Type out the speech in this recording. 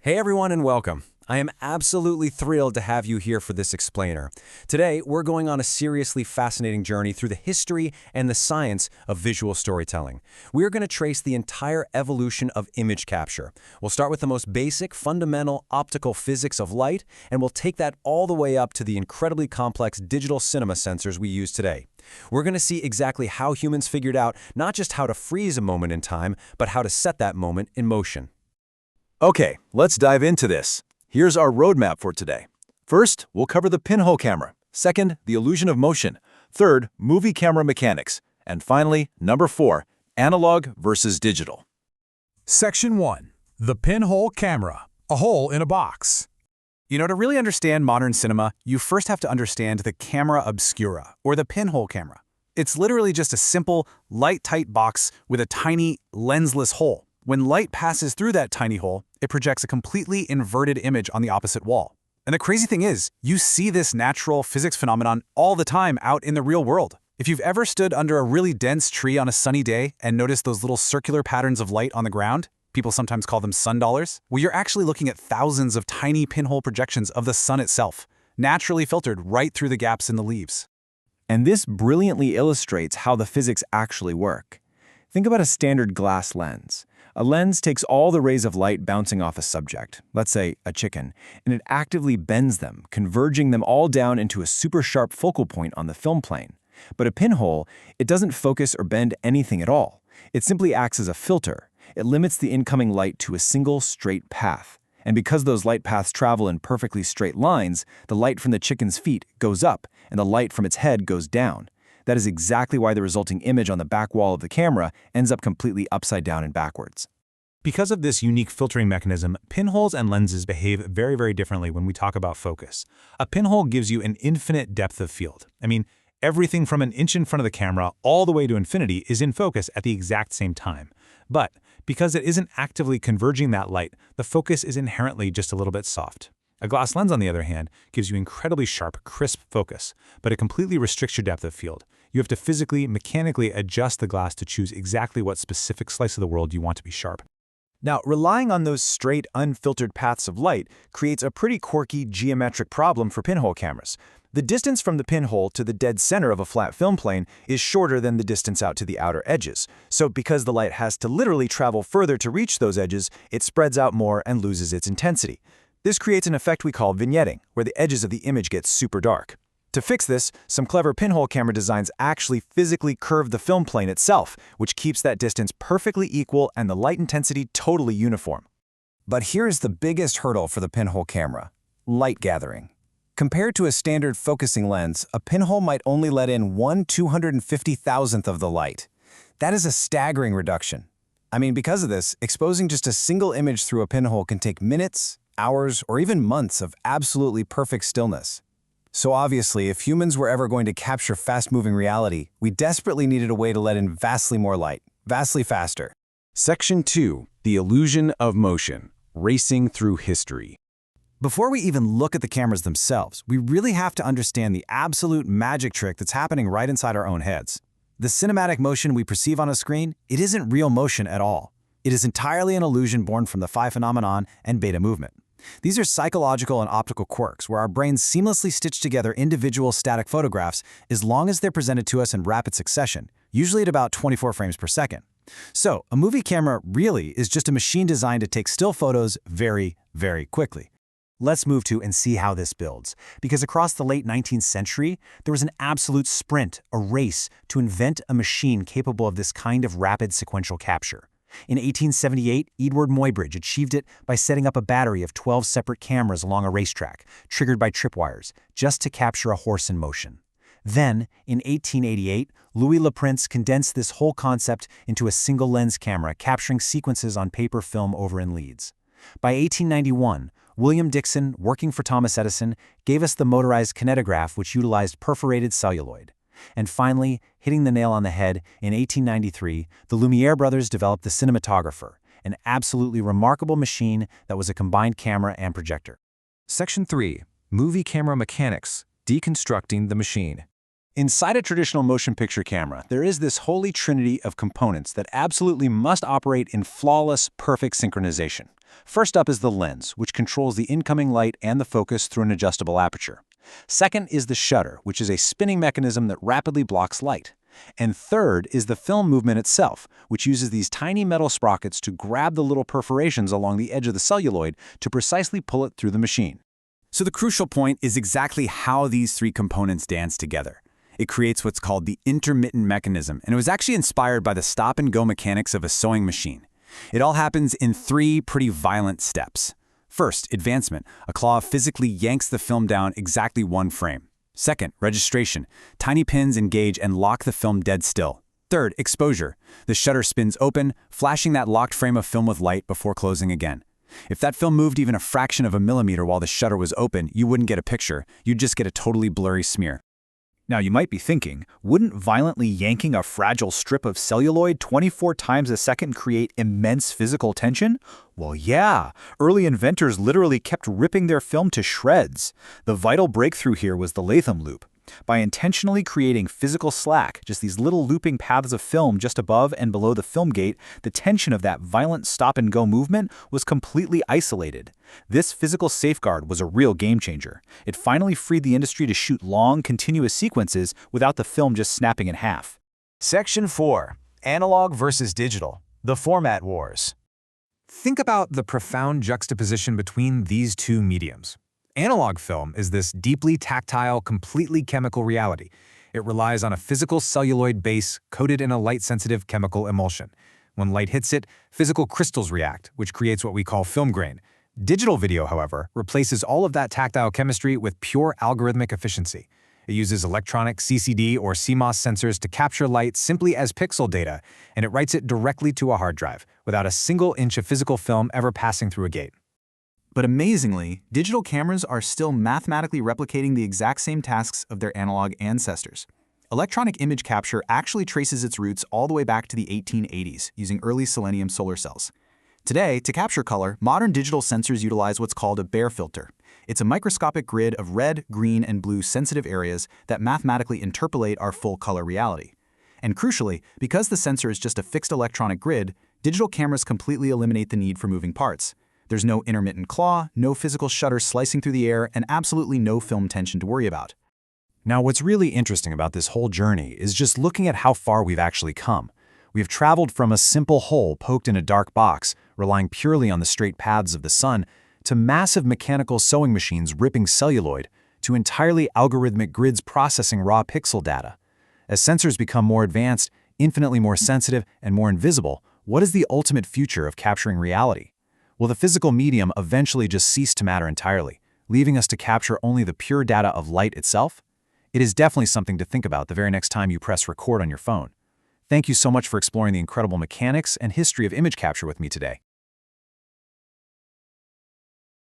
Hey everyone and welcome. I am absolutely thrilled to have you here for this explainer. Today, we're going on a seriously fascinating journey through the history and the science of visual storytelling. We're going to trace the entire evolution of image capture. We'll start with the most basic, fundamental optical physics of light, and we'll take that all the way up to the incredibly complex digital cinema sensors we use today. We're going to see exactly how humans figured out not just how to freeze a moment in time, but how to set that moment in motion. Okay, let's dive into this. Here's our roadmap for today. First, we'll cover the pinhole camera. Second, the illusion of motion. Third, movie camera mechanics. And finally, number 4, analog versus digital. Section 1. The pinhole camera. A hole in a box. To really understand modern cinema, you first have to understand the camera obscura, or the pinhole camera. It's literally just a simple, light-tight box with a tiny, lensless hole. When light passes through that tiny hole, it projects a completely inverted image on the opposite wall. And the crazy thing is, you see this natural physics phenomenon all the time out in the real world. If you've ever stood under a really dense tree on a sunny day and noticed those little circular patterns of light on the ground, people sometimes call them sundollars, well, you're actually looking at thousands of tiny pinhole projections of the sun itself, naturally filtered right through the gaps in the leaves. And this brilliantly illustrates how the physics actually work. Think about a standard glass lens. A lens takes all the rays of light bouncing off a subject, let's say a chicken, and it actively bends them, converging them all down into a super sharp focal point on the film plane. But a pinhole, it doesn't focus or bend anything at all. It simply acts as a filter. It limits the incoming light to a single straight path. And because those light paths travel in perfectly straight lines, the light from the chicken's feet goes up and the light from its head goes down. That is exactly why the resulting image on the back wall of the camera ends up completely upside down and backwards. Because of this unique filtering mechanism, pinholes and lenses behave very, very differently when we talk about focus. A pinhole gives you an infinite depth of field. Everything from an inch in front of the camera all the way to infinity is in focus at the exact same time. But because it isn't actively converging that light, the focus is inherently just a little bit soft. A glass lens, on the other hand, gives you incredibly sharp, crisp focus, but it completely restricts your depth of field. You have to physically, mechanically adjust the glass to choose exactly what specific slice of the world you want to be sharp. Now, relying on those straight, unfiltered paths of light creates a pretty quirky geometric problem for pinhole cameras. The distance from the pinhole to the dead center of a flat film plane is shorter than the distance out to the outer edges. So because the light has to literally travel further to reach those edges, it spreads out more and loses its intensity. This creates an effect we call vignetting, where the edges of the image get super dark. To fix this, some clever pinhole camera designs actually physically curve the film plane itself, which keeps that distance perfectly equal and the light intensity totally uniform. But here's the biggest hurdle for the pinhole camera: light gathering. Compared to a standard focusing lens, a pinhole might only let in 1/250,000th of the light. That is a staggering reduction. Because of this, exposing just a single image through a pinhole can take minutes, hours, or even months of absolutely perfect stillness. So obviously, if humans were ever going to capture fast-moving reality, we desperately needed a way to let in vastly more light, vastly faster. Section 2. The illusion of motion. Racing through history. Before we even look at the cameras themselves, we really have to understand the absolute magic trick that's happening right inside our own heads. The cinematic motion we perceive on a screen, it isn't real motion at all. It is entirely an illusion born from the phi phenomenon and beta movement. These are psychological and optical quirks where our brains seamlessly stitch together individual static photographs as long as they're presented to us in rapid succession, usually at about 24 frames per second. So, a movie camera really is just a machine designed to take still photos very, very quickly. Let's move to and see how this builds. Because across the late 19th century, there was an absolute sprint, a race, to invent a machine capable of this kind of rapid sequential capture. In 1878, Edward Muybridge achieved it by setting up a battery of 12 separate cameras along a racetrack, triggered by tripwires, just to capture a horse in motion. Then, in 1888, Louis Le Prince condensed this whole concept into a single lens camera, capturing sequences on paper film over in leads. By 1891, William Dixon, working for Thomas Edison, gave us the motorized kinetograph, which utilized perforated celluloid. And finally, hitting the nail on the head, in 1893, the Lumiere brothers developed the cinematographer, an absolutely remarkable machine that was a combined camera and projector. Section 3. Movie camera mechanics. Deconstructing the machine. Inside a traditional motion picture camera, there is this holy trinity of components that absolutely must operate in flawless, perfect synchronization. First up is the lens, which controls the incoming light and the focus through an adjustable aperture. Second is the shutter, which is a spinning mechanism that rapidly blocks light. And third is the film movement itself, which uses these tiny metal sprockets to grab the little perforations along the edge of the celluloid to precisely pull it through the machine. So the crucial point is exactly how these three components dance together. It creates what's called the intermittent mechanism, and it was actually inspired by the stop-and-go mechanics of a sewing machine. It all happens in three pretty violent steps. First, advancement. A claw physically yanks the film down exactly one frame. Second, registration. Tiny pins engage and lock the film dead still. Third, exposure. The shutter spins open, flashing that locked frame of film with light before closing again. If that film moved even a fraction of a millimeter while the shutter was open, you wouldn't get a picture. You'd just get a totally blurry smear. Now you might be thinking, wouldn't violently yanking a fragile strip of celluloid 24 times a second create immense physical tension? Well, yeah. Early inventors literally kept ripping their film to shreds. The vital breakthrough here was the Latham loop. By intentionally creating physical slack, just these little looping paths of film just above and below the film gate, the tension of that violent stop-and-go movement was completely isolated. This physical safeguard was a real game changer. It finally freed the industry to shoot long, continuous sequences without the film just snapping in half. Section 4. Analog versus digital. The format wars. Think about the profound juxtaposition between these two mediums. Analog film is this deeply tactile, completely chemical reality. It relies on a physical celluloid base coated in a light-sensitive chemical emulsion. When light hits it, physical crystals react, which creates what we call film grain. Digital video, however, replaces all of that tactile chemistry with pure algorithmic efficiency. It uses electronic CCD or CMOS sensors to capture light simply as pixel data, and it writes it directly to a hard drive, without a single inch of physical film ever passing through a gate. But amazingly, digital cameras are still mathematically replicating the exact same tasks of their analog ancestors. Electronic image capture actually traces its roots all the way back to the 1880s, using early selenium solar cells. Today, to capture color, modern digital sensors utilize what's called a Bayer filter. It's a microscopic grid of red, green, and blue sensitive areas that mathematically interpolate our full color reality. And crucially, because the sensor is just a fixed electronic grid, digital cameras completely eliminate the need for moving parts. There's no intermittent claw, no physical shutter slicing through the air, and absolutely no film tension to worry about. Now, what's really interesting about this whole journey is just looking at how far we've actually come. We have traveled from a simple hole poked in a dark box, relying purely on the straight paths of the sun, to massive mechanical sewing machines ripping celluloid, to entirely algorithmic grids processing raw pixel data. As sensors become more advanced, infinitely more sensitive, and more invisible, what is the ultimate future of capturing reality? Will the physical medium eventually just cease to matter entirely, leaving us to capture only the pure data of light itself? It is definitely something to think about the very next time you press record on your phone. Thank you so much for exploring the incredible mechanics and history of image capture with me today.